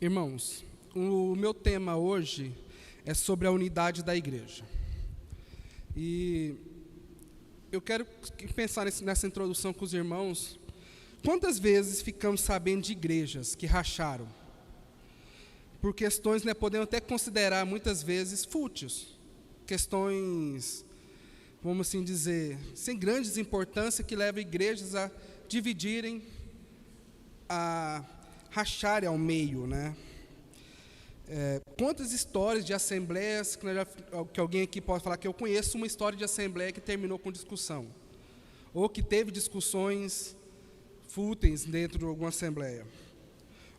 Irmãos, o meu tema hoje é sobre a unidade da igreja. E eu quero pensar nessa introdução com os irmãos. Quantas vezes ficamos sabendo de igrejas que racharam? Por questões, podemos até considerar muitas vezes fúteis. Questões, vamos assim dizer, sem grandes importância, que levam igrejas a dividirem, a racharem ao meio, Quantas histórias de assembleias, que alguém aqui pode falar que eu conheço uma história de assembleia que terminou com discussão, ou que teve discussões fúteis dentro de alguma assembleia.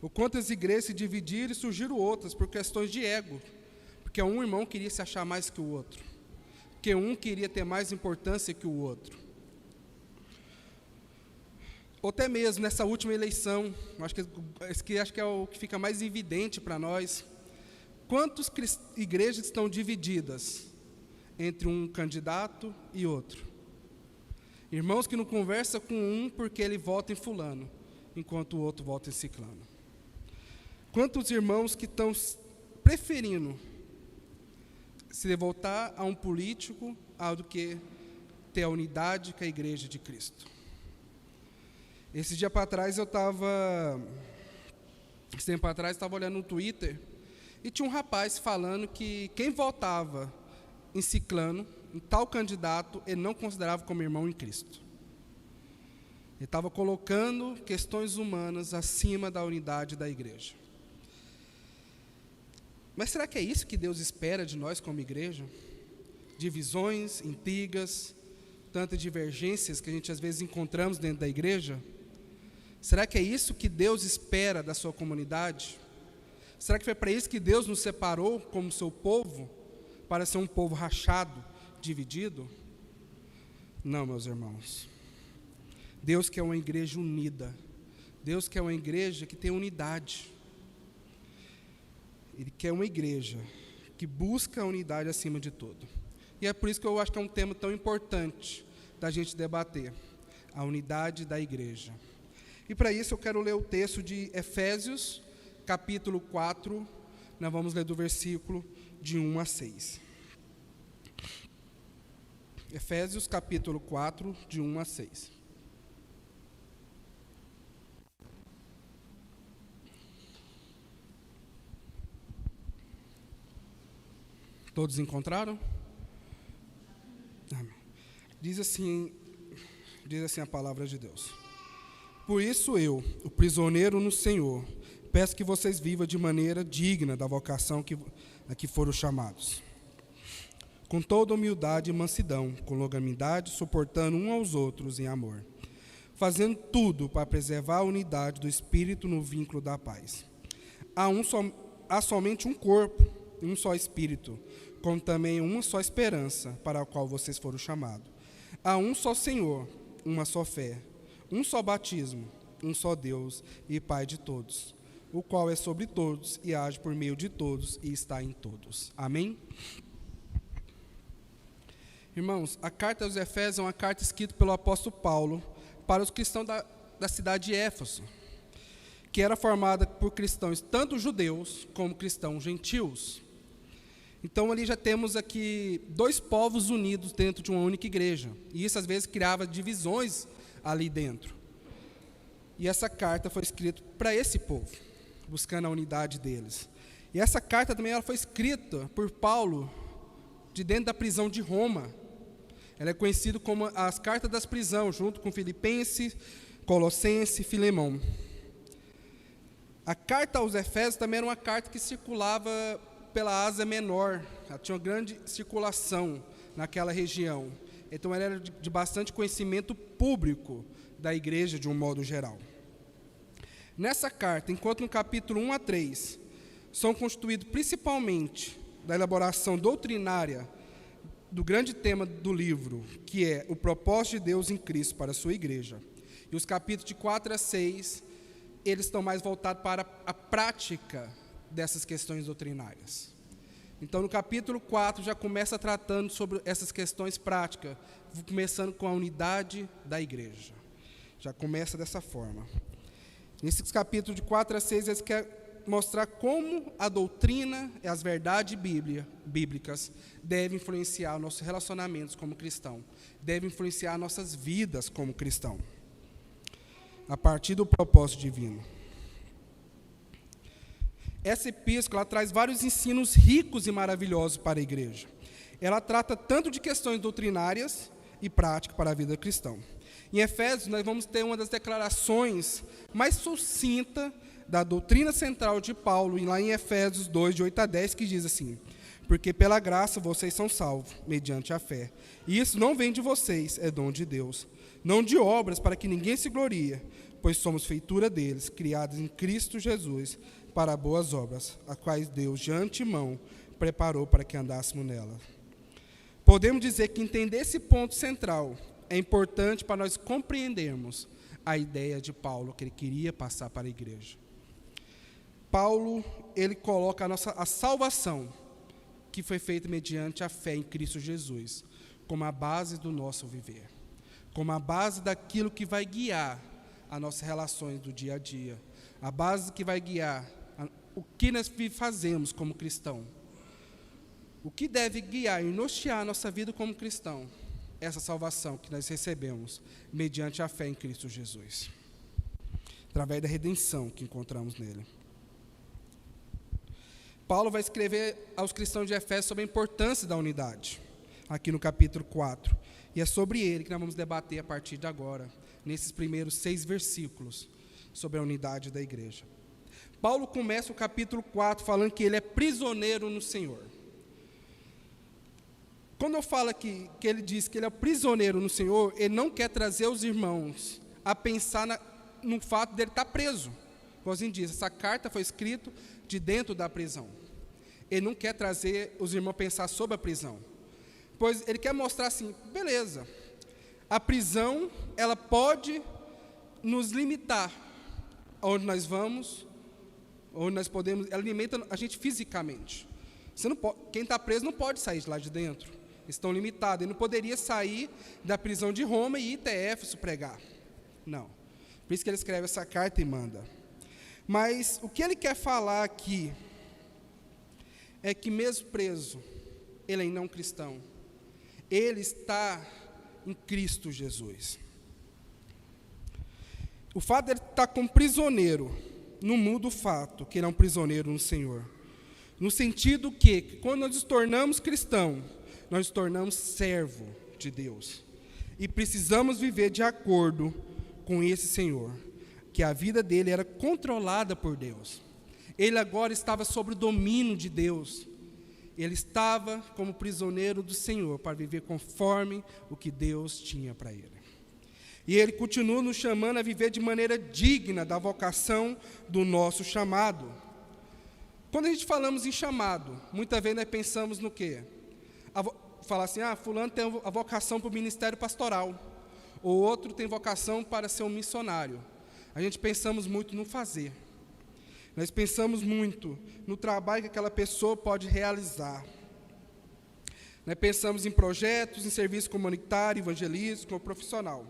Ou quantas igrejas se dividiram e surgiram outras por questões de ego, porque um irmão queria se achar mais que o outro, porque um queria ter mais importância que o outro. Ou até mesmo nessa última eleição, acho que é o que fica mais evidente para nós. Quantas igrejas estão divididas entre um candidato e outro? Irmãos que não conversam com um porque ele vota em fulano, enquanto o outro vota em ciclano. Quantos irmãos que estão preferindo se voltar a um político do que ter a unidade com a igreja de Cristo? Esse tempo atrás eu estava olhando no Twitter e tinha um rapaz falando que quem votava em ciclano, em tal candidato, ele não considerava como irmão em Cristo. Ele estava colocando questões humanas acima da unidade da igreja. Mas será que é isso que Deus espera de nós como igreja? Divisões, intrigas, tantas divergências que a gente às vezes encontramos dentro da igreja? Será que é isso que Deus espera da sua comunidade? Será que foi para isso que Deus nos separou como seu povo? Para ser um povo rachado, dividido? Não, meus irmãos. Deus quer uma igreja unida. Deus quer uma igreja que tem unidade. Ele quer uma igreja que busca a unidade acima de tudo. E é por isso que eu acho que é um tema tão importante da gente debater. A unidade da igreja. E para isso eu quero ler o texto de Efésios, capítulo 4, nós vamos ler do versículo de 1 a 6. Efésios, capítulo 4, de 1 a 6. Todos encontraram? Amém. Diz assim a palavra de Deus. Por isso eu, o prisioneiro no Senhor, peço que vocês vivam de maneira digna da vocação a que foram chamados. Com toda humildade e mansidão, com longanimidade, suportando uns aos outros em amor, fazendo tudo para preservar a unidade do Espírito no vínculo da paz. Há somente um corpo e um só Espírito, como também uma só esperança para a qual vocês foram chamados. Há um só Senhor, uma só fé, um só batismo, um só Deus e Pai de todos, o qual é sobre todos e age por meio de todos e está em todos. Amém? Irmãos, a carta aos Efésios é uma carta escrita pelo apóstolo Paulo para os cristãos da cidade de Éfeso, que era formada por cristãos tanto judeus como cristãos gentios. Então ali já temos aqui dois povos unidos dentro de uma única igreja, e isso às vezes criava divisões ali dentro. E essa carta foi escrita para esse povo, buscando a unidade deles. E essa carta também ela foi escrita por Paulo de dentro da prisão de Roma. Ela é conhecida como as cartas das prisões, junto com Filipenses, Colossenses e Filemão. A carta aos Efésios também era uma carta que circulava pela Ásia Menor. Ela tinha uma grande circulação naquela região. Então ela era de bastante conhecimento público da igreja de um modo geral. Nessa carta, enquanto no capítulo 1 a 3, são constituídos principalmente da elaboração doutrinária do grande tema do livro, que é o propósito de Deus em Cristo para a sua igreja. E os capítulos de 4 a 6, eles estão mais voltados para a prática dessas questões doutrinárias. Então, no capítulo 4, já começa tratando sobre essas questões práticas, começando com a unidade da igreja. Já começa dessa forma. Nesses capítulos de 4 a 6, eles querem mostrar como a doutrina e as verdades bíblicas devem influenciar nossos relacionamentos como cristão, devem influenciar nossas vidas como cristão, a partir do propósito divino. Essa epístola traz vários ensinos ricos e maravilhosos para a igreja. Ela trata tanto de questões doutrinárias e práticas para a vida cristã. Em Efésios, nós vamos ter uma das declarações mais sucintas da doutrina central de Paulo, lá em Efésios 2, de 8 a 10, que diz assim: porque pela graça vocês são salvos, mediante a fé. E isso não vem de vocês, é dom de Deus. Não de obras, para que ninguém se glorie, pois somos feitura deles, criados em Cristo Jesus, para boas obras, as quais Deus de antemão preparou para que andássemos nela. Podemos dizer que entender esse ponto central é importante para nós compreendermos a ideia de Paulo que ele queria passar para a igreja. Paulo, ele coloca a salvação que foi feita mediante a fé em Cristo Jesus como a base do nosso viver, como a base daquilo que vai guiar as nossas relações do dia a dia, a base que vai guiar o que nós fazemos como cristão. O que deve guiar e nortear a nossa vida como cristão, essa salvação que nós recebemos mediante a fé em Cristo Jesus, através da redenção que encontramos nele. Paulo vai escrever aos cristãos de Efésios sobre a importância da unidade, aqui no capítulo 4, e é sobre ele que nós vamos debater a partir de agora, nesses primeiros 6 versículos, sobre a unidade da igreja. Paulo começa o capítulo 4 falando que ele é prisioneiro no Senhor. Quando eu falo aqui que ele diz que ele é prisioneiro no Senhor, ele não quer trazer os irmãos a pensar no fato dele estar preso. Como a gente diz, essa carta foi escrita de dentro da prisão. Ele não quer trazer os irmãos a pensar sobre a prisão. Pois ele quer mostrar assim, beleza, a prisão, ela pode nos limitar aonde nós vamos, onde nós podemos, ela limita a gente fisicamente. Você não pode, quem está preso não pode sair de lá de dentro. Estão limitados. Ele não poderia sair da prisão de Roma e ir até Éfeso pregar. Não. Por isso que ele escreve essa carta e manda. Mas o que ele quer falar aqui é que mesmo preso, ele ainda é um cristão. Ele está em Cristo Jesus. O fato de ele estar como prisioneiro não muda o fato que ele é um prisioneiro no Senhor. No sentido que quando nós nos tornamos cristãos, nós nos tornamos servo de Deus. E precisamos viver de acordo com esse Senhor, que a vida dele era controlada por Deus. Ele agora estava sob o domínio de Deus. Ele estava como prisioneiro do Senhor para viver conforme o que Deus tinha para ele. E ele continua nos chamando a viver de maneira digna da vocação do nosso chamado. Quando a gente falamos em chamado, muitas vezes nós pensamos no quê? Falar assim, fulano tem a vocação para o ministério pastoral, ou outro tem vocação para ser um missionário. A gente pensamos muito no fazer. Nós pensamos muito no trabalho que aquela pessoa pode realizar. Nós pensamos em projetos, em serviço comunitário, evangelístico ou profissional.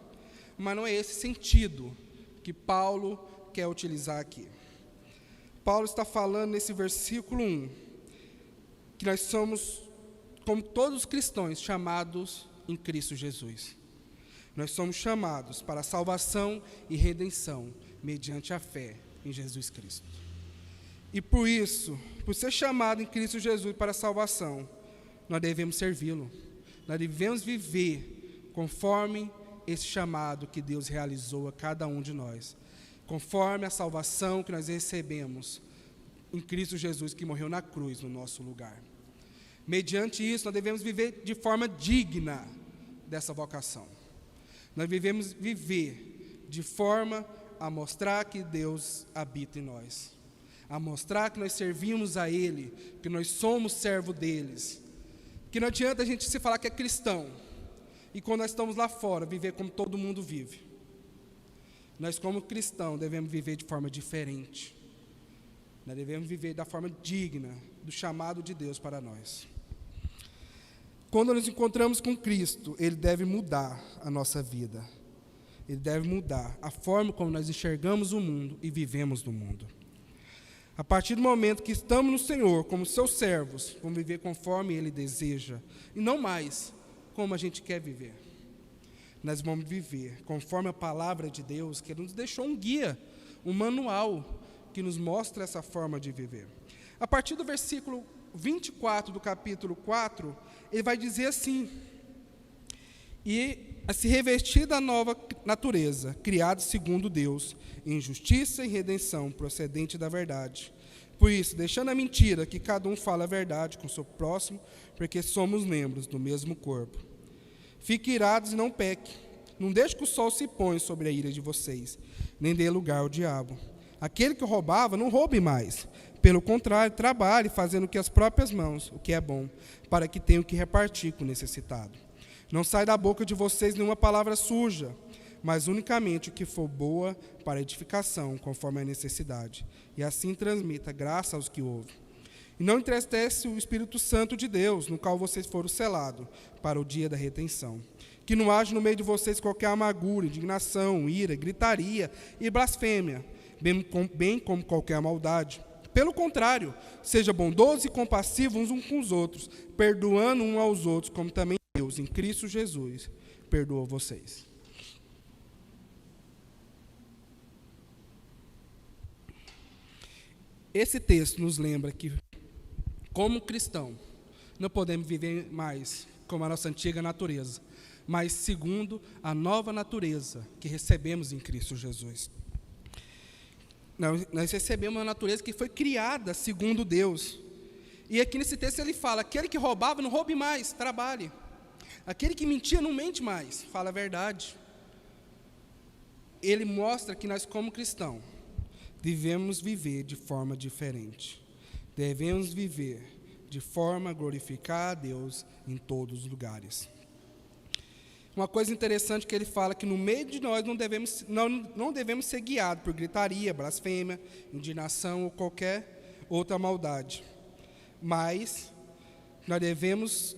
Mas não é esse sentido que Paulo quer utilizar aqui. Paulo está falando nesse versículo 1, que nós somos, como todos os cristãos, chamados em Cristo Jesus. Nós somos chamados para a salvação e redenção, mediante a fé em Jesus Cristo. E por isso, por ser chamado em Cristo Jesus para a salvação, nós devemos servi-lo. Nós devemos viver conforme esse chamado que Deus realizou a cada um de nós, conforme a salvação que nós recebemos em Cristo Jesus, que morreu na cruz no nosso lugar. Mediante isso, nós devemos viver de forma digna dessa vocação. Nós devemos viver de forma a mostrar que Deus habita em nós, a mostrar que nós servimos a Ele, que nós somos servo deles, que não adianta a gente se falar que é cristão, e quando nós estamos lá fora, viver como todo mundo vive. Nós, como cristãos, devemos viver de forma diferente. Nós devemos viver da forma digna do chamado de Deus para nós. Quando nos encontramos com Cristo, Ele deve mudar a nossa vida. Ele deve mudar a forma como nós enxergamos o mundo e vivemos no mundo. A partir do momento que estamos no Senhor, como seus servos, vamos viver conforme Ele deseja, e não mais como a gente quer viver. Nós vamos viver conforme a palavra de Deus, que Ele nos deixou um guia, um manual, que nos mostra essa forma de viver. A partir do versículo 24 do capítulo 4, ele vai dizer assim: e a se revestir da nova natureza, criada segundo Deus, em justiça e redenção, procedente da verdade. Por isso, deixando a mentira, que cada um fala a verdade com o seu próximo, porque somos membros do mesmo corpo. Fiquem irados e não pequem. Não deixe que o sol se ponha sobre a ira de vocês, nem dê lugar ao diabo. Aquele que roubava, não roube mais. Pelo contrário, trabalhe fazendo com as próprias mãos, o que é bom, para que tenham que repartir com o necessitado. Não sai da boca de vocês nenhuma palavra suja, mas unicamente o que for boa para edificação, conforme a necessidade. E assim transmita graça aos que ouvem. E não entristece o Espírito Santo de Deus, no qual vocês foram selados, para o dia da redenção. Que não haja no meio de vocês qualquer amargura, indignação, ira, gritaria e blasfêmia, bem como qualquer maldade. Pelo contrário, seja bondoso e compassivo uns com os outros, perdoando uns aos outros, como também Deus, em Cristo Jesus, perdoa vocês. Esse texto nos lembra que, como cristão, não podemos viver mais como a nossa antiga natureza, mas segundo a nova natureza que recebemos em Cristo Jesus. Nós recebemos uma natureza que foi criada segundo Deus. E aqui nesse texto ele fala: aquele que roubava, não roube mais, trabalhe. Aquele que mentia, não mente mais, fala a verdade. Ele mostra que nós, como cristãos, devemos viver de forma diferente. Devemos viver de forma a glorificar a Deus em todos os lugares. Uma coisa interessante que ele fala que no meio de nós não devemos ser guiados por gritaria, blasfêmia, indignação ou qualquer outra maldade. Mas nós devemos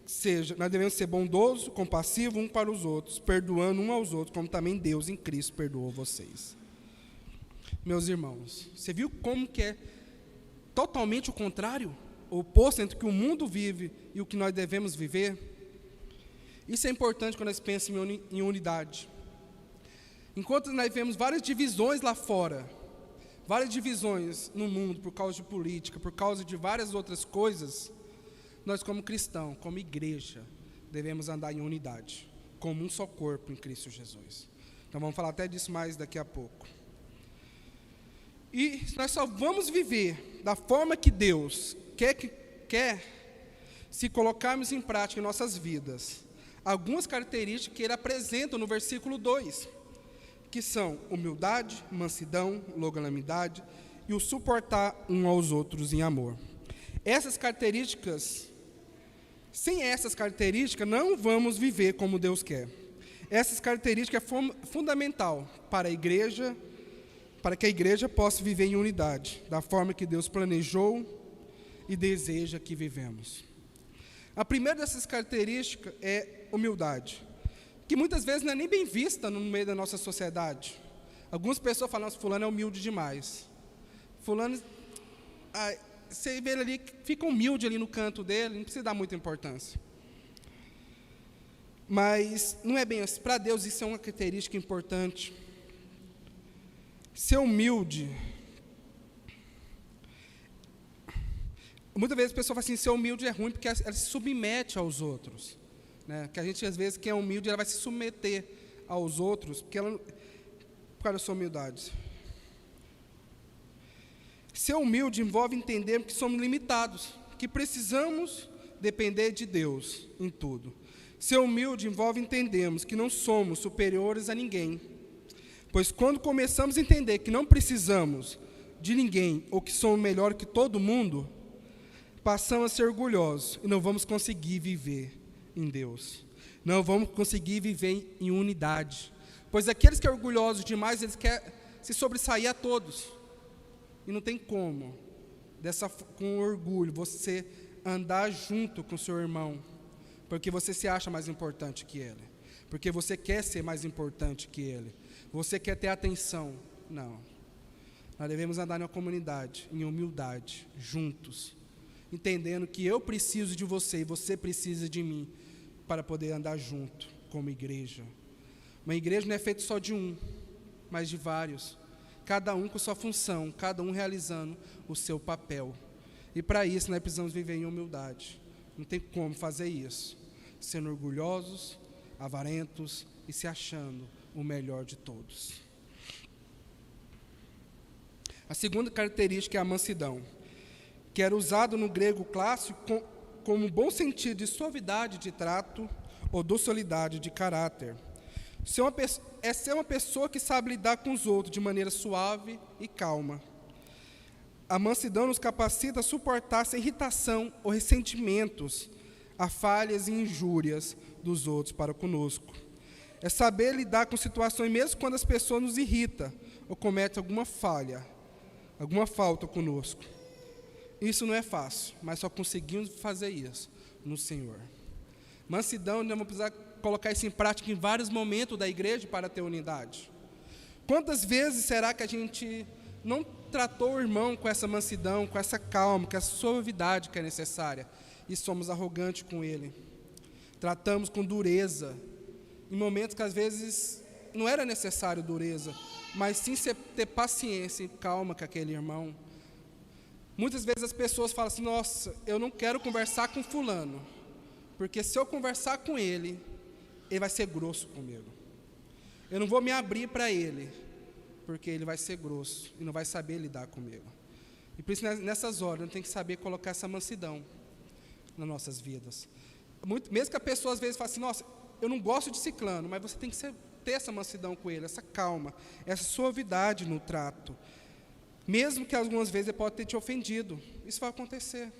ser bondosos, compassivos uns para os outros, perdoando uns aos outros, como também Deus em Cristo perdoou vocês. Meus irmãos, você viu como que é totalmente o contrário? O oposto entre o que o mundo vive e o que nós devemos viver? Isso é importante quando nós pensamos em unidade. Enquanto nós vemos várias divisões lá fora, várias divisões no mundo por causa de política, por causa de várias outras coisas, nós como cristãos, como igreja, devemos andar em unidade, como um só corpo em Cristo Jesus. Então vamos falar até disso mais daqui a pouco. E nós só vamos viver da forma que Deus quer se colocarmos em prática em nossas vidas algumas características que ele apresenta no versículo 2, que são humildade, mansidão, longanimidade e o suportar uns aos outros em amor. Sem essas características, não vamos viver como Deus quer. Essas características são fundamental para que a igreja possa viver em unidade, da forma que Deus planejou e deseja que vivemos. A primeira dessas características é humildade, que muitas vezes não é nem bem vista no meio da nossa sociedade. Algumas pessoas falam: fulano é humilde demais. Fulano, você vê ele ali, fica humilde ali no canto dele, não precisa dar muita importância. Mas não é bem assim. Para Deus isso é uma característica importante. Ser humilde. Muitas vezes a pessoa fala assim: ser humilde é ruim porque ela se submete aos outros. Né? Que a gente, às vezes, que é humilde, ela vai se submeter aos outros, por causa da sua humildade. Ser humilde envolve entender que somos limitados, que precisamos depender de Deus em tudo. Ser humilde envolve entendermos que não somos superiores a ninguém, pois quando começamos a entender que não precisamos de ninguém ou que somos melhor que todo mundo, passamos a ser orgulhosos e não vamos conseguir viver em Deus. Não vamos conseguir viver em unidade. Pois aqueles que são orgulhosos demais, eles querem se sobressair a todos. E não tem como, com orgulho, você andar junto com o seu irmão, porque você se acha mais importante que ele. Porque você quer ser mais importante que ele. Você quer ter atenção. Não. Nós devemos andar na comunidade, em humildade, juntos, entendendo que eu preciso de você e você precisa de mim para poder andar junto como igreja. Uma igreja não é feita só de um, mas de vários, cada um com sua função, cada um realizando o seu papel. E para isso nós precisamos viver em humildade. Não tem como fazer isso, sendo orgulhosos, avarentos e se achando o melhor de todos. A segunda característica é a mansidão, que era usado no grego clássico como bom sentido de suavidade de trato ou docilidade de caráter. É ser uma pessoa que sabe lidar com os outros de maneira suave e calma. A mansidão nos capacita a suportar sem irritação ou ressentimentos, a falhas e injúrias dos outros para conosco. É saber lidar com situações mesmo quando as pessoas nos irritam ou cometem alguma falha, alguma falta conosco. Isso não é fácil, mas só conseguimos fazer isso no Senhor. Mansidão, nós vamos precisar colocar isso em prática em vários momentos da igreja para ter unidade. Quantas vezes será que a gente não tratou o irmão com essa mansidão, com essa calma, com essa suavidade que é necessária, e somos arrogantes com ele? Tratamos com dureza, em momentos que às vezes não era necessário dureza, mas sim ter paciência e calma com aquele irmão. Muitas vezes as pessoas falam assim: nossa, eu não quero conversar com fulano, porque se eu conversar com ele vai ser grosso comigo. Eu não vou me abrir para ele, porque ele vai ser grosso e não vai saber lidar comigo. E por isso, nessas horas, a gente tem que saber colocar essa mansidão nas nossas vidas. Mesmo que a pessoa às vezes fale assim: nossa, eu não gosto de ciclano, mas você tem que ter essa mansidão com ele, essa calma, essa suavidade no trato. Mesmo que algumas vezes ele pode ter te ofendido, isso vai acontecer.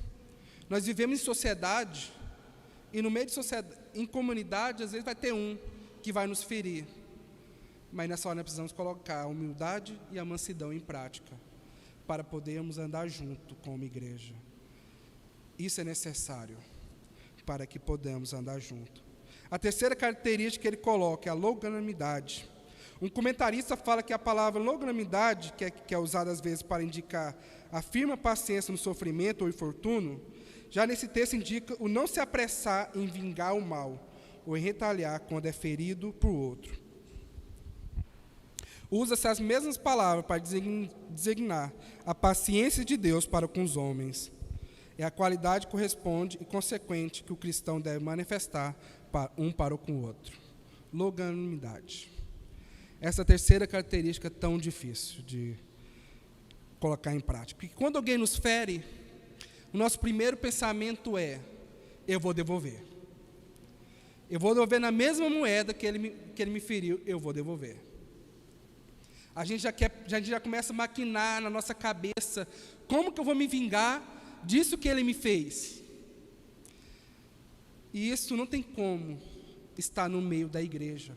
Nós vivemos em sociedade, e no meio de sociedade, em comunidade, às vezes vai ter um que vai nos ferir. Mas nessa hora nós precisamos colocar a humildade e a mansidão em prática, para podermos andar junto como igreja. Isso é necessário para que podamos andar junto. A terceira característica que ele coloca é a longanimidade. Um comentarista fala que a palavra longanimidade, que é usada às vezes para indicar a firme paciência no sofrimento ou infortúnio, já nesse texto indica o não se apressar em vingar o mal, ou em retaliar quando é ferido por outro. Usa-se as mesmas palavras para designar a paciência de Deus para com os homens. É a qualidade corresponde e consequente que o cristão deve manifestar um para com o outro. Longanimidade. Essa terceira característica é tão difícil de colocar em prática. Porque quando alguém nos fere, o nosso primeiro pensamento é: eu vou devolver. Eu vou devolver na mesma moeda que ele me feriu, eu vou devolver. A gente já começa a maquinar na nossa cabeça: como que eu vou me vingar disso que ele me fez? E isso não tem como estar no meio da igreja.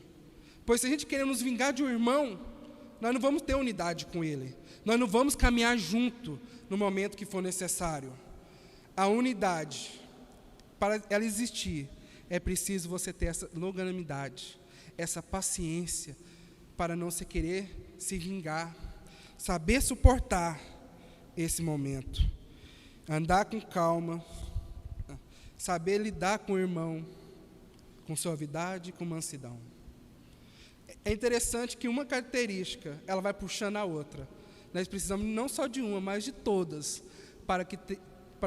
Pois se a gente querer nos vingar de um irmão, nós não vamos ter unidade com ele. Nós não vamos caminhar junto no momento que for necessário. A unidade, para ela existir, é preciso você ter essa longanimidade, essa paciência, para não se querer se vingar, saber suportar esse momento, andar com calma, saber lidar com o irmão, com suavidade e com mansidão. É interessante que uma característica, ela vai puxando a outra. Nós precisamos não só de uma, mas de todas, para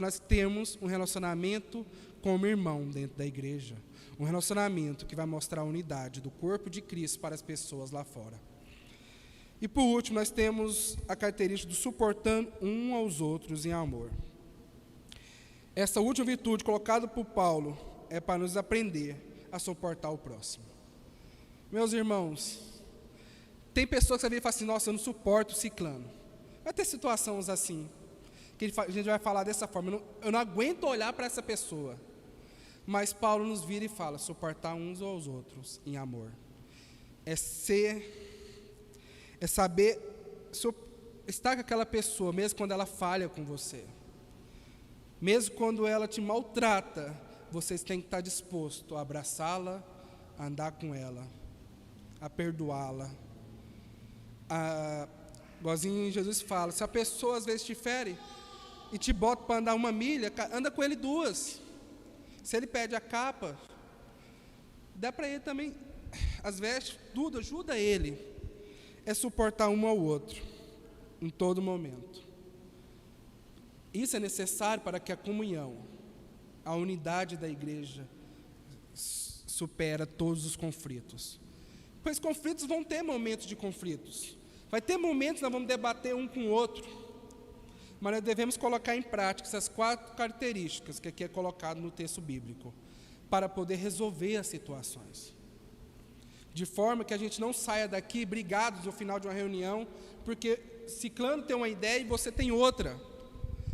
nós termos um relacionamento como irmão dentro da igreja. Um relacionamento que vai mostrar a unidade do corpo de Cristo para as pessoas lá fora. E por último, nós temos a característica do suportando um aos outros em amor. Essa última virtude colocada por Paulo é para nos aprender a suportar o próximo. Meus irmãos, tem pessoas que você vê e fala assim: nossa, eu não suporto o ciclano. Vai ter situações assim, que a gente vai falar dessa forma: eu não aguento olhar para essa pessoa. Mas Paulo nos vira e fala: suportar uns aos outros em amor. É saber estar com aquela pessoa, mesmo quando ela falha com você. Mesmo quando ela te maltrata, vocês têm que estar disposto a abraçá-la, a andar com ela, a perdoá-la, a Igualzinho Jesus fala, se a pessoa às vezes te fere e te bota para andar 1 milha, anda com ele 2. Se ele pede a capa, dá para ele também as vestes, tudo, ajuda ele. É suportar um ao outro, em todo momento. Isso é necessário para que a comunhão, a unidade da igreja, supera todos os conflitos. Pois conflitos vão ter momentos de conflitos. Vai ter momentos que nós vamos debater um com o outro. Mas nós devemos colocar em prática essas 4 características que aqui é colocado no texto bíblico, para poder resolver as situações. De forma que a gente não saia daqui brigados no final de uma reunião, porque ciclano tem uma ideia e você tem outra.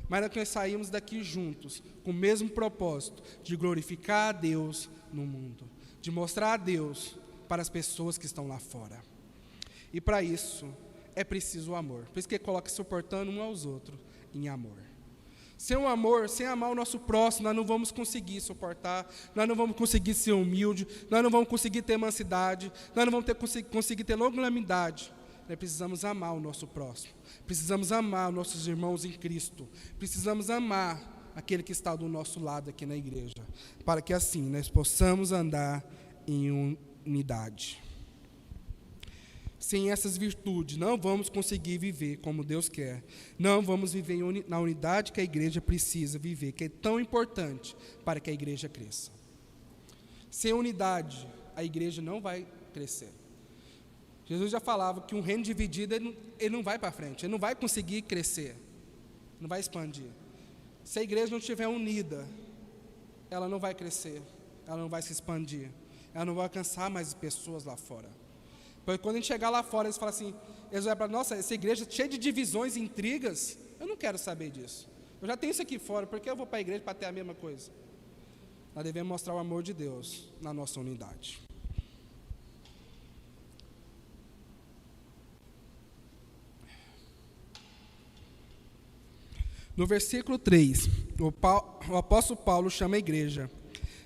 Mas nós saímos daqui juntos, com o mesmo propósito, de glorificar a Deus no mundo, de mostrar a Deus para as pessoas que estão lá fora. E para isso, é preciso o amor. Por isso que ele coloca suportando um aos outros em amor. Sem o amor, sem amar o nosso próximo, nós não vamos conseguir suportar, nós não vamos conseguir ser humilde, nós não vamos conseguir ter mansidade, nós não vamos conseguir ter longanimidade. Nós precisamos amar o nosso próximo, precisamos amar os nossos irmãos em Cristo, precisamos amar aquele que está do nosso lado aqui na igreja, para que assim nós possamos andar em unidade. Sem essas virtudes, não vamos conseguir viver como Deus quer. Não vamos viver na unidade que a igreja precisa viver, que é tão importante para que a igreja cresça. Sem unidade, a igreja não vai crescer. Jesus já falava que um reino dividido, ele não vai para frente, ele não vai conseguir crescer, não vai expandir. Se a igreja não estiver unida, ela não vai crescer, ela não vai se expandir, ela não vai alcançar mais pessoas lá fora. Porque quando a gente chegar lá fora, eles falam assim, eles olham para, nossa, essa igreja cheia de divisões e intrigas, eu não quero saber disso. Eu já tenho isso aqui fora, por que eu vou para a igreja para ter a mesma coisa? Nós devemos mostrar o amor de Deus na nossa unidade. No versículo 3, o apóstolo Paulo chama a igreja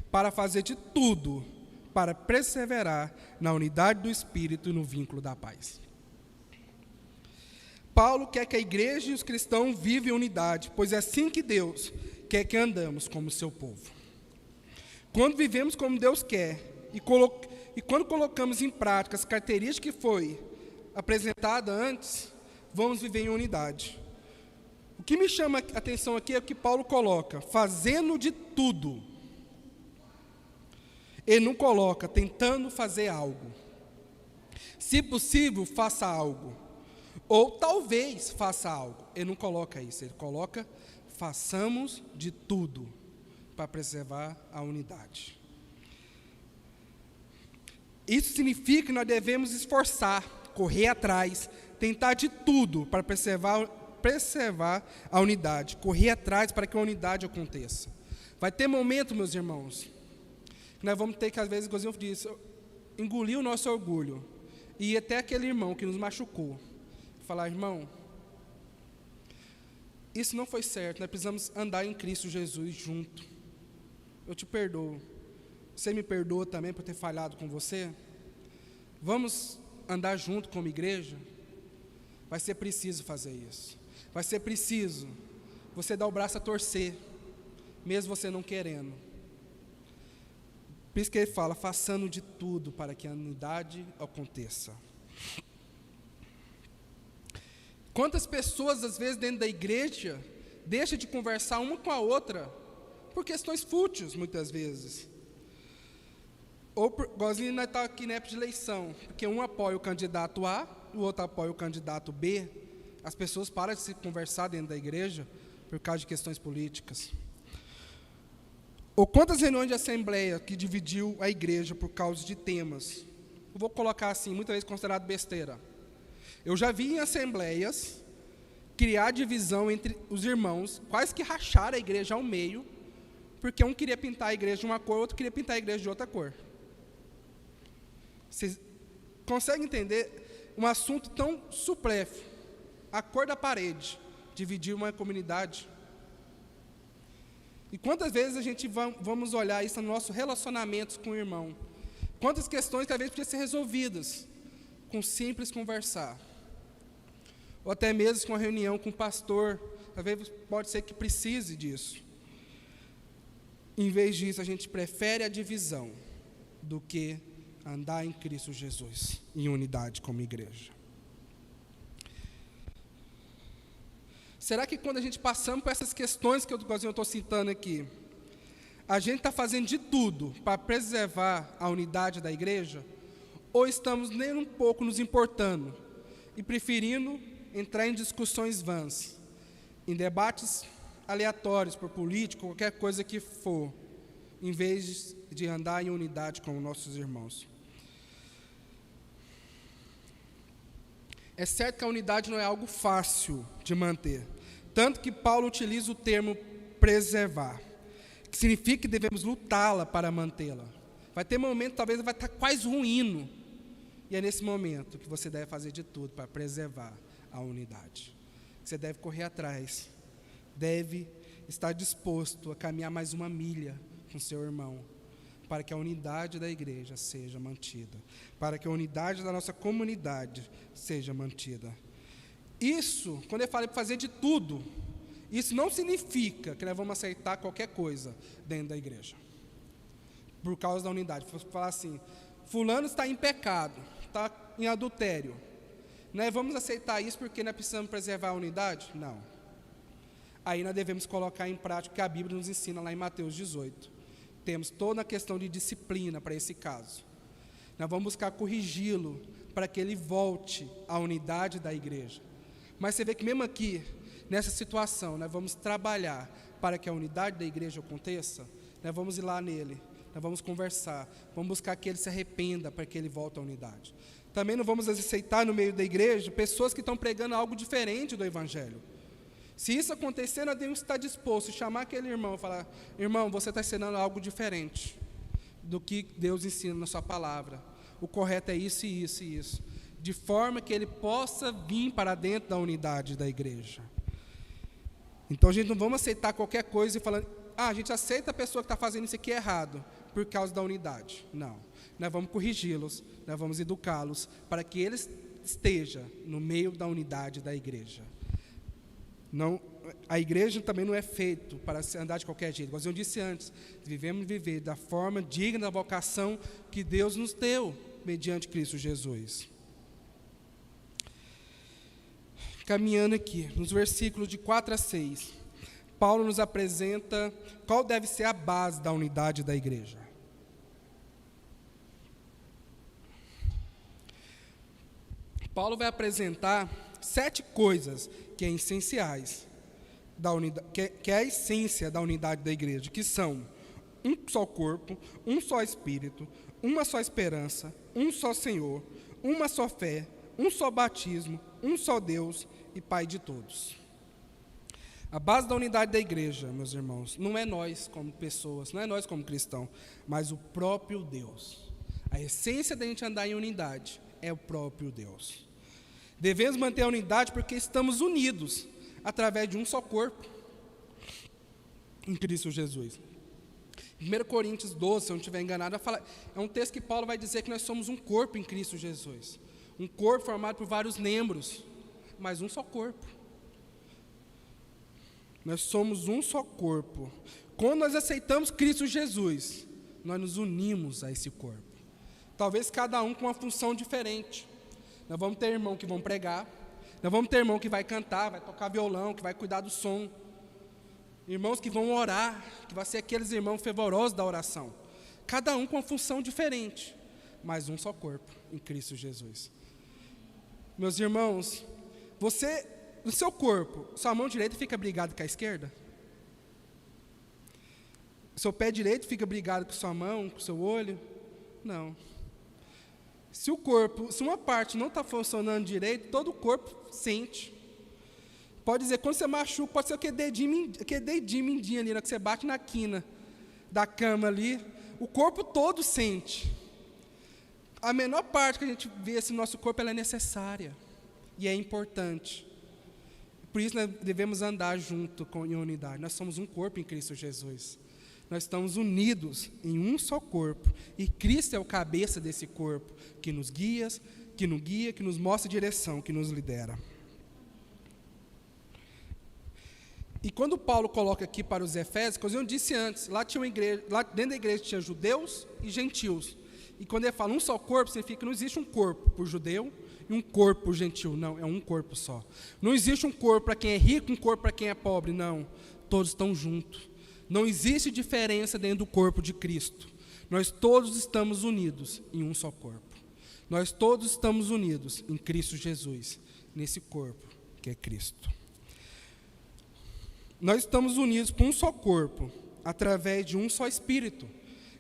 para fazer de tudo para perseverar na unidade do Espírito e no vínculo da paz. Paulo quer que a igreja e os cristãos vivem em unidade, pois é assim que Deus quer que andamos como seu povo. Quando vivemos como Deus quer e quando colocamos em prática as características que foi apresentada antes, vamos viver em unidade. O que me chama a atenção aqui é o que Paulo coloca, fazendo de tudo. Ele não coloca tentando fazer algo. Se possível, faça algo. Ou talvez faça algo. Ele não coloca isso, ele coloca façamos de tudo para preservar a unidade. Isso significa que nós devemos esforçar, correr atrás, tentar de tudo para preservar a unidade, correr atrás para que a unidade aconteça. Vai ter momento, meus irmãos, que nós vamos ter que, às vezes, igualzinho eu disse, engolir o nosso orgulho e ir até aquele irmão que nos machucou, falar, irmão, isso não foi certo, nós precisamos andar em Cristo Jesus junto. Eu te perdoo. Você me perdoa também por ter falhado com você? Vamos andar junto como igreja? Vai ser preciso fazer isso. Vai ser preciso você dar o braço a torcer, mesmo você não querendo. Por isso que ele fala, façando de tudo para que a unidade aconteça. Quantas pessoas, às vezes, dentro da igreja, deixam de conversar uma com a outra, por questões fúteis, muitas vezes. Ou, igualzinho nós estamos aqui na época de eleição, porque um apoia o candidato A, o outro apoia o candidato B, as pessoas param de se conversar dentro da igreja, por causa de questões políticas. Ou quantas reuniões de assembleia que dividiu a igreja por causa de temas, eu vou colocar assim, muitas vezes considerado besteira. Eu já vi em assembleias criar divisão entre os irmãos, quase que rachar a igreja ao meio, porque um queria pintar a igreja de uma cor, o outro queria pintar a igreja de outra cor. Vocês conseguem entender um assunto tão supérfluo, a cor da parede, dividir uma comunidade? E quantas vezes a gente vamos olhar isso nos nossos relacionamentos com o irmão? Quantas questões que às vezes podiam ser resolvidas com simples conversar? ou até mesmo com uma reunião com o pastor. Talvez pode ser que precise disso. Em vez disso, a gente prefere a divisão do que andar em Cristo Jesus, em unidade como igreja. Será que quando a gente passamos por essas questões que eu estou citando aqui, a gente está fazendo de tudo para preservar a unidade da igreja? Ou estamos nem um pouco nos importando e preferindo entrar em discussões vãs, em debates aleatórios por político, qualquer coisa que for, em vez de andar em unidade com nossos irmãos? É certo que a unidade não é algo fácil de manter, tanto que Paulo utiliza o termo preservar, que significa que devemos lutá-la para mantê-la. Vai ter momento, talvez vai estar quase ruindo, e é nesse momento que você deve fazer de tudo para preservar a unidade. Você deve correr atrás, deve estar disposto a caminhar mais uma milha com seu irmão, para que a unidade da igreja seja mantida, para que a unidade da nossa comunidade seja mantida. Isso, quando eu falei para fazer de tudo, isso não significa que nós vamos aceitar qualquer coisa dentro da igreja, por causa da unidade. Falar assim, fulano está em pecado, está em adultério, nós vamos aceitar isso porque nós precisamos preservar a unidade? Não. Aí nós devemos colocar em prática o que a Bíblia nos ensina lá em Mateus 18. Temos toda a questão de disciplina para esse caso. Nós vamos buscar corrigi-lo para que ele volte à unidade da igreja. Mas você vê que mesmo aqui, nessa situação, nós vamos trabalhar para que a unidade da igreja aconteça. Nós vamos ir lá nele, nós vamos conversar, vamos buscar que ele se arrependa para que ele volte à unidade. Também não vamos aceitar no meio da igreja pessoas que estão pregando algo diferente do evangelho. Se isso acontecer, nós devemos estar dispostos a chamar aquele irmão e falar, irmão, você está ensinando algo diferente do que Deus ensina na sua palavra. O correto é isso e isso e isso. De forma que ele possa vir para dentro da unidade da igreja. Então a gente não vamos aceitar qualquer coisa e falar, a gente aceita a pessoa que está fazendo isso aqui errado, por causa da unidade. Não. Nós vamos corrigi-los, nós vamos educá-los, para que eles estejam no meio da unidade da igreja. Não, a igreja também não é feita para andar de qualquer jeito. Como eu disse antes, devemos viver da forma digna da vocação que Deus nos deu, mediante Cristo Jesus. Caminhando aqui, nos versículos de 4 a 6, Paulo nos apresenta qual deve ser a base da unidade da igreja. Paulo vai apresentar 7 coisas que é essenciais da unidade, que é a essência da unidade da igreja, que são um só corpo, um só espírito, uma só esperança, um só Senhor, uma só fé, um só batismo, um só Deus e Pai de todos. A base da unidade da igreja, meus irmãos, não é nós como pessoas, não é nós como cristãos, mas o próprio Deus. A essência da gente andar em unidade é o próprio Deus. Devemos manter a unidade porque estamos unidos através de um só corpo em Cristo Jesus. 1 Coríntios 12, se eu não estiver enganado, é um texto que Paulo vai dizer que nós somos um corpo em Cristo Jesus. Um corpo formado por vários membros, mas um só corpo. Nós somos um só corpo. Quando nós aceitamos Cristo Jesus, nós nos unimos a esse corpo. Talvez cada um com uma função diferente. Nós vamos ter irmão que vão pregar, nós vamos ter irmão que vai cantar, vai tocar violão, que vai cuidar do som. Irmãos que vão orar, que vai ser aqueles irmãos fervorosos da oração. Cada um com uma função diferente, mas um só corpo em Cristo Jesus. Meus irmãos, você, no seu corpo, sua mão direita fica brigada com a esquerda? Seu pé direito fica brigado com sua mão, com seu olho? Não. Se uma parte não está funcionando direito, todo o corpo sente. Pode dizer, quando você machuca, pode ser aquele dedinho mindinho ali, que você bate na quina da cama ali, o corpo todo sente. A menor parte que a gente vê esse nosso corpo, ela é necessária e é importante. Por isso nós devemos andar junto em unidade. Nós somos um corpo em Cristo Jesus. Nós estamos unidos em um só corpo. E Cristo é o cabeça desse corpo, que nos guia, que nos mostra a direção, que nos lidera. E quando Paulo coloca aqui para os Efésios, como eu disse antes, lá dentro da igreja tinha judeus e gentios. E quando ele fala um só corpo, significa que não existe um corpo por judeu e um corpo por gentil. Não, é um corpo só. Não existe um corpo para quem é rico e um corpo para quem é pobre. Não, todos estão juntos. Não existe diferença dentro do corpo de Cristo. Nós todos estamos unidos em um só corpo. Nós todos estamos unidos em Cristo Jesus, nesse corpo que é Cristo. Nós estamos unidos por um só corpo, através de um só Espírito,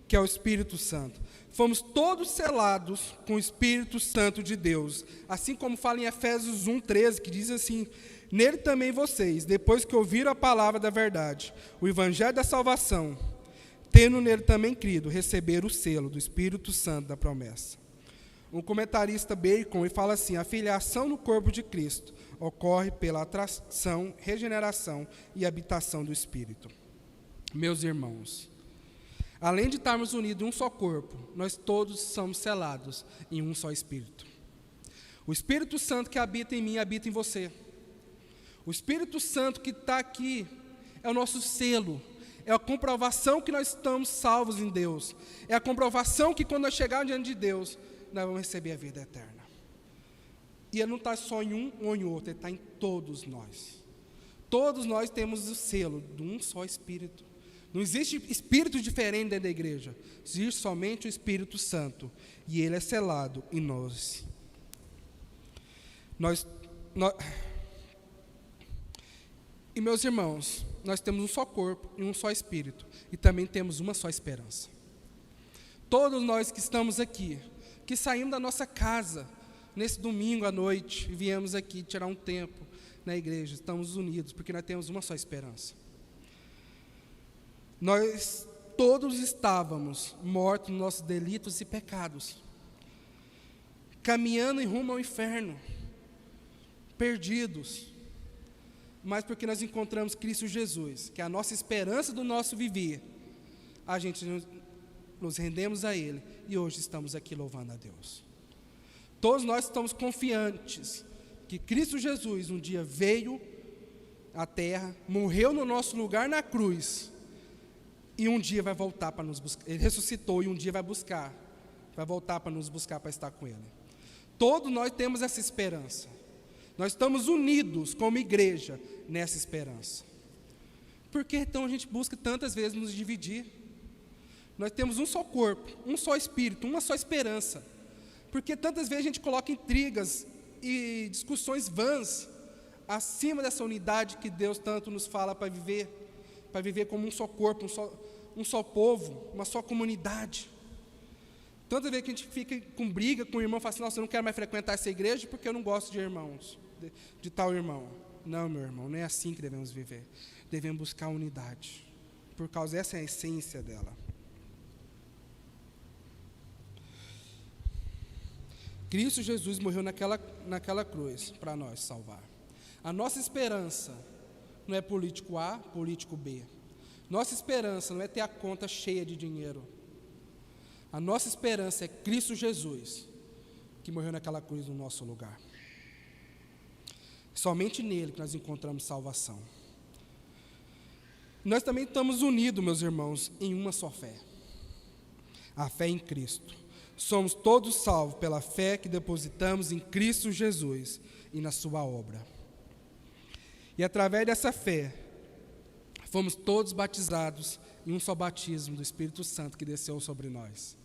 que é o Espírito Santo. Fomos todos selados com o Espírito Santo de Deus, assim como fala em Efésios 1:13, que diz assim: nele também vocês, depois que ouviram a palavra da verdade, o evangelho da salvação, tendo nele também crido, receberam o selo do Espírito Santo da promessa. Um comentarista Bacon ele fala assim: a filiação no corpo de Cristo ocorre pela atração, regeneração e habitação do Espírito. Meus irmãos, além de estarmos unidos em um só corpo, nós todos somos selados em um só Espírito. O Espírito Santo que habita em mim, habita em você. O Espírito Santo que está aqui é o nosso selo, é a comprovação que nós estamos salvos em Deus, é a comprovação que quando nós chegarmos diante de Deus, nós vamos receber a vida eterna. E ele não está só em um ou em outro, ele está em todos nós. Todos nós temos o selo de um só Espírito. Não existe espírito diferente dentro da igreja. Existe somente o Espírito Santo. E ele é selado em nós. E meus irmãos, nós temos um só corpo e um só Espírito. E também temos uma só esperança. Todos nós que estamos aqui, que saímos da nossa casa, nesse domingo à noite, e viemos aqui tirar um tempo na igreja, estamos unidos, porque nós temos uma só esperança. Nós todos estávamos mortos nos nossos delitos e pecados, caminhando em rumo ao inferno, perdidos, mas porque nós encontramos Cristo Jesus, que é a nossa esperança do nosso viver, a gente nos rendemos a Ele, e hoje estamos aqui louvando a Deus. Todos nós estamos confiantes que Cristo Jesus um dia veio à terra, morreu no nosso lugar na cruz, e um dia vai voltar para nos buscar. Ele ressuscitou e um dia vai voltar para nos buscar, para estar com Ele. Todos nós temos essa esperança. Nós estamos unidos como igreja nessa esperança. Por que então a gente busca tantas vezes nos dividir? Nós temos um só corpo, um só Espírito, uma só esperança. Porque tantas vezes a gente coloca intrigas e discussões vãs acima dessa unidade que Deus tanto nos fala para viver como um só corpo, um só povo, uma só comunidade. Tantas vezes que a gente fica com briga com o irmão, fala assim: nossa, eu não quero mais frequentar essa igreja porque eu não gosto de irmãos, de tal irmão. Não, meu irmão, não é assim que devemos viver. Devemos buscar a unidade, por causa dessa é a essência dela. Cristo Jesus morreu naquela cruz para nós salvar. A nossa esperança não é político A, político B. Nossa esperança não é ter a conta cheia de dinheiro. A nossa esperança é Cristo Jesus, que morreu naquela cruz no nosso lugar. Somente nele que nós encontramos salvação. Nós também estamos unidos, meus irmãos, em uma só fé. A fé em Cristo. Somos todos salvos pela fé que depositamos em Cristo Jesus e na sua obra. E através dessa fé, fomos todos batizados em um só batismo do Espírito Santo que desceu sobre nós.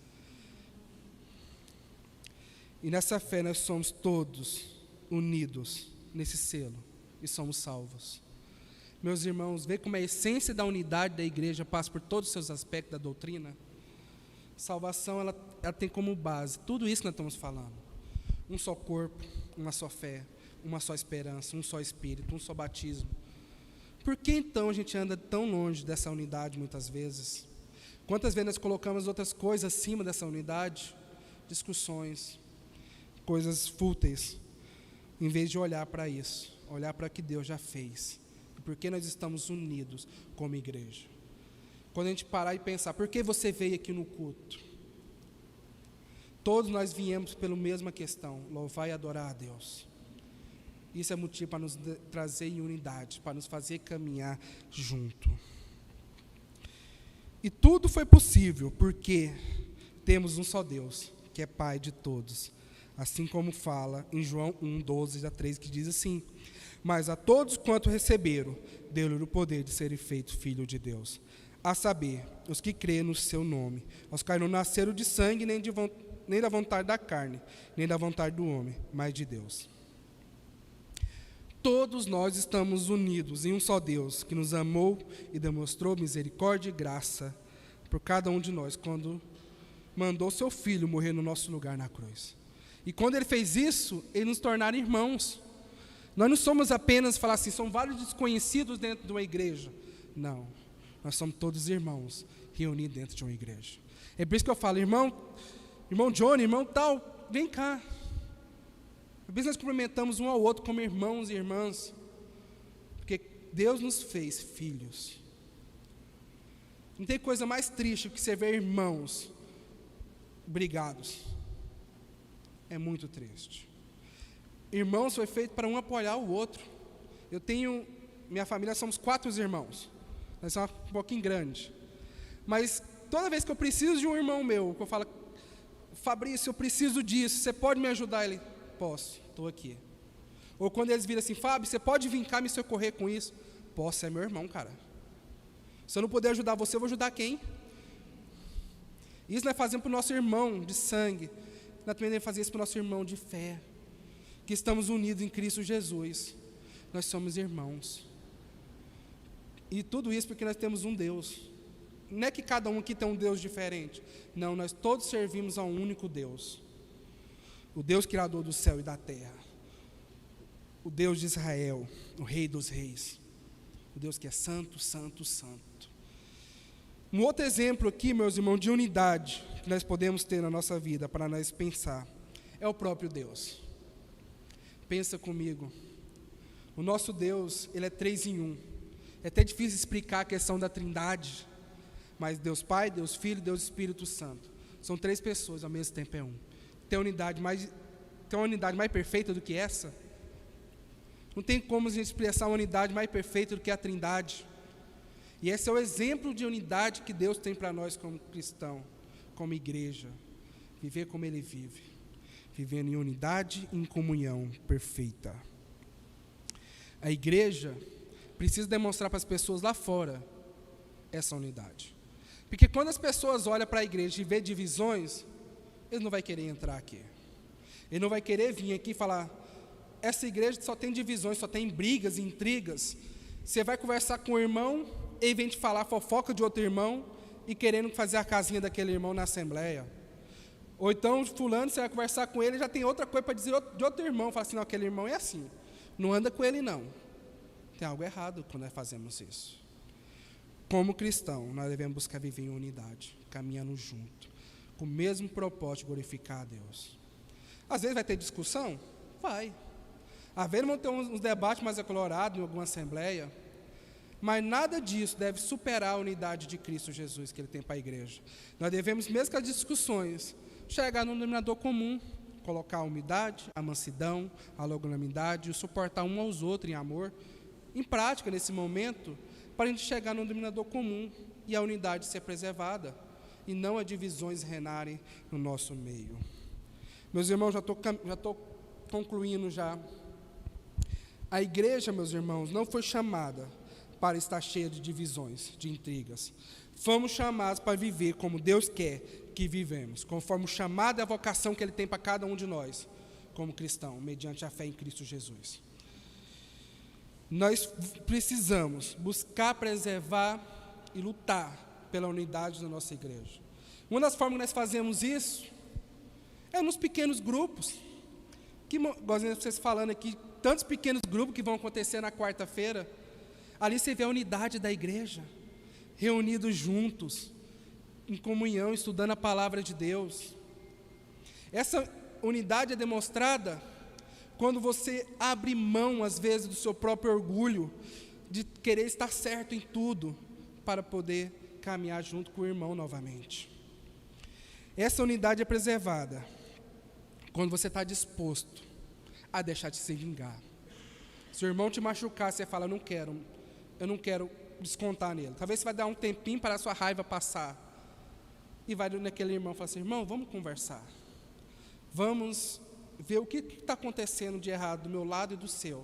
E nessa fé nós somos todos unidos nesse selo e somos salvos. Meus irmãos, vê como a essência da unidade da igreja passa por todos os seus aspectos da doutrina. Salvação, ela tem como base tudo isso que nós estamos falando. Um só corpo, uma só fé, uma só esperança, um só Espírito, um só batismo. Por que então a gente anda tão longe dessa unidade muitas vezes? Quantas vezes nós colocamos outras coisas acima dessa unidade? Discussões, coisas fúteis, em vez de olhar para isso, olhar para o que Deus já fez. E por que nós estamos unidos como igreja? Quando a gente parar e pensar, por que você veio aqui no culto? Todos nós viemos pela mesma questão, louvar e adorar a Deus. Isso é motivo para nos trazer em unidade, para nos fazer caminhar junto. E tudo foi possível porque temos um só Deus, que é Pai de todos. Assim como fala em João 1, 12 a 13, que diz assim: mas a todos quanto receberam, deu-lhe o poder de serem feitos filhos de Deus, a saber, os que creem no seu nome, aos que não nasceram de sangue, nem da vontade da carne, nem da vontade do homem, mas de Deus. Todos nós estamos unidos em um só Deus, que nos amou e demonstrou misericórdia e graça por cada um de nós, quando mandou seu Filho morrer no nosso lugar na cruz. E quando Ele fez isso, Ele nos tornaram irmãos. Nós não somos apenas, falar assim, são vários desconhecidos dentro de uma igreja. Não, nós somos todos irmãos, reunidos dentro de uma igreja. É por isso que eu falo, irmão Johnny, irmão tal, vem cá. É por isso que nós cumprimentamos um ao outro como irmãos e irmãs, porque Deus nos fez filhos. Não tem coisa mais triste que você ver irmãos brigados. É muito triste. Irmãos foi feito para um apoiar o outro. Minha família somos 4 irmãos. Nós somos um pouquinho grande. Mas toda vez que eu preciso de um irmão meu, que eu falo, Fabrício, eu preciso disso, você pode me ajudar? Ele, posso, estou aqui. Ou quando eles viram assim, Fábio, você pode vir cá me socorrer com isso? Posso, é meu irmão, cara. Se eu não puder ajudar você, eu vou ajudar quem? Isso nós fazemos para o nosso irmão de sangue. Nós também devemos fazer isso para o nosso irmão de fé, que estamos unidos em Cristo Jesus. Nós somos irmãos. E tudo isso porque nós temos um Deus. Não é que cada um aqui tem um Deus diferente. Não, nós todos servimos a um único Deus. O Deus criador do céu e da terra. O Deus de Israel, o Rei dos reis. O Deus que é santo, santo, santo. Um outro exemplo aqui, meus irmãos, de unidade que nós podemos ter na nossa vida para nós pensar, é o próprio Deus. Pensa comigo. O nosso Deus, Ele é 3 em 1. É até difícil explicar a questão da trindade, mas Deus Pai, Deus Filho, Deus Espírito Santo. São 3 pessoas, ao mesmo tempo é um. Tem uma unidade mais perfeita do que essa? Não tem como a gente expressar uma unidade mais perfeita do que a trindade. E esse é o exemplo de unidade que Deus tem para nós como cristão, como igreja. Viver como Ele vive. Vivendo em unidade e em comunhão perfeita. A igreja precisa demonstrar para as pessoas lá fora essa unidade. Porque quando as pessoas olham para a igreja e vê divisões, eles não vão querer entrar aqui. Ele não vai querer vir aqui e falar, essa igreja só tem divisões, só tem brigas, intrigas. Você vai conversar com o irmão, ele vem te falar fofoca de outro irmão e querendo fazer a casinha daquele irmão na assembleia. Ou então, fulano, você vai conversar com ele e já tem outra coisa para dizer de outro irmão. Fala assim, não, aquele irmão é assim. Não anda com ele, não. Tem algo errado quando nós fazemos isso. Como cristão, nós devemos buscar viver em unidade, caminhando junto, com o mesmo propósito de glorificar a Deus. Às vezes vai ter discussão? Vai. Às vezes vão ter uns debates mais acalorados em alguma assembleia, mas nada disso deve superar a unidade de Cristo Jesus que Ele tem para a igreja. Nós devemos, mesmo com as discussões, chegar num denominador comum, colocar a humildade, a mansidão, a longanimidade, o suportar um aos outros em amor, em prática nesse momento, para a gente chegar num denominador comum e a unidade ser preservada, e não as divisões reinarem no nosso meio. Meus irmãos, já estou concluindo já. A igreja, meus irmãos, não foi chamada para estar cheia de divisões, de intrigas. Fomos chamados para viver como Deus quer que vivemos, conforme o chamado e a vocação que Ele tem para cada um de nós, como cristão, mediante a fé em Cristo Jesus. Nós precisamos buscar, preservar e lutar pela unidade da nossa igreja. Uma das formas que nós fazemos isso é nos pequenos grupos, que, igual vocês falando aqui, tantos pequenos grupos que vão acontecer na quarta-feira. Ali você vê a unidade da igreja, reunidos juntos, em comunhão, estudando a palavra de Deus. Essa unidade é demonstrada quando você abre mão, às vezes, do seu próprio orgulho, de querer estar certo em tudo, para poder caminhar junto com o irmão novamente. Essa unidade é preservada quando você está disposto a deixar de se vingar. Se o irmão te machucar, você fala, eu não quero descontar nele. Talvez você vai dar um tempinho para a sua raiva passar. E vai naquele irmão e fala assim, irmão, vamos conversar. Vamos ver o que está acontecendo de errado do meu lado e do seu,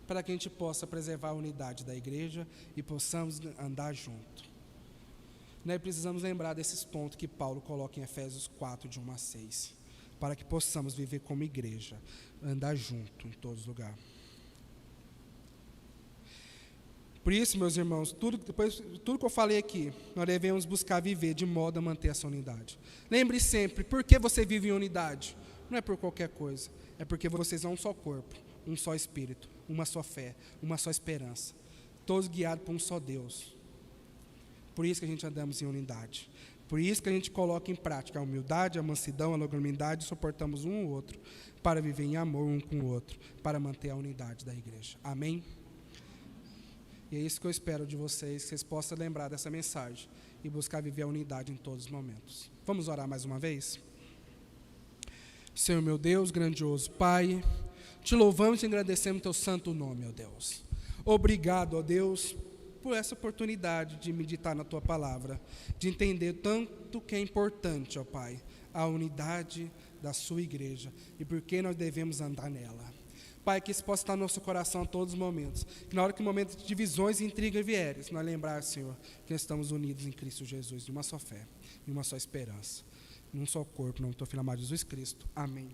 para que a gente possa preservar a unidade da igreja e possamos andar junto. Nós precisamos lembrar desses pontos que Paulo coloca em Efésios 4, de 1 a 6, para que possamos viver como igreja, andar junto em todos os lugares. Por isso, meus irmãos, tudo que eu falei aqui, nós devemos buscar viver de modo a manter essa unidade. Lembre sempre, por que você vive em unidade? Não é por qualquer coisa, é porque vocês são um só corpo, um só espírito, uma só fé, uma só esperança, todos guiados por um só Deus. Por isso que a gente andamos em unidade. Por isso que a gente coloca em prática a humildade, a mansidão, a longanimidade, suportamos um ao outro, para viver em amor um com o outro, para manter a unidade da igreja. Amém? E é isso que eu espero de vocês, que vocês possam lembrar dessa mensagem e buscar viver a unidade em todos os momentos. Vamos orar mais uma vez? Senhor meu Deus, grandioso Pai, te louvamos e agradecemos teu santo nome, ó Deus. Obrigado, ó Deus, por essa oportunidade de meditar na tua palavra, de entender tanto que é importante, ó Pai, a unidade da sua igreja e por que nós devemos andar nela. Pai, que isso possa estar no nosso coração a todos os momentos. Que na hora que o momento de divisões e intrigas vierem, nós lembrar, Senhor, que nós estamos unidos em Cristo Jesus, de uma só fé, de uma só esperança, em um só corpo, no nome do teu Filho amado Jesus Cristo. Amém.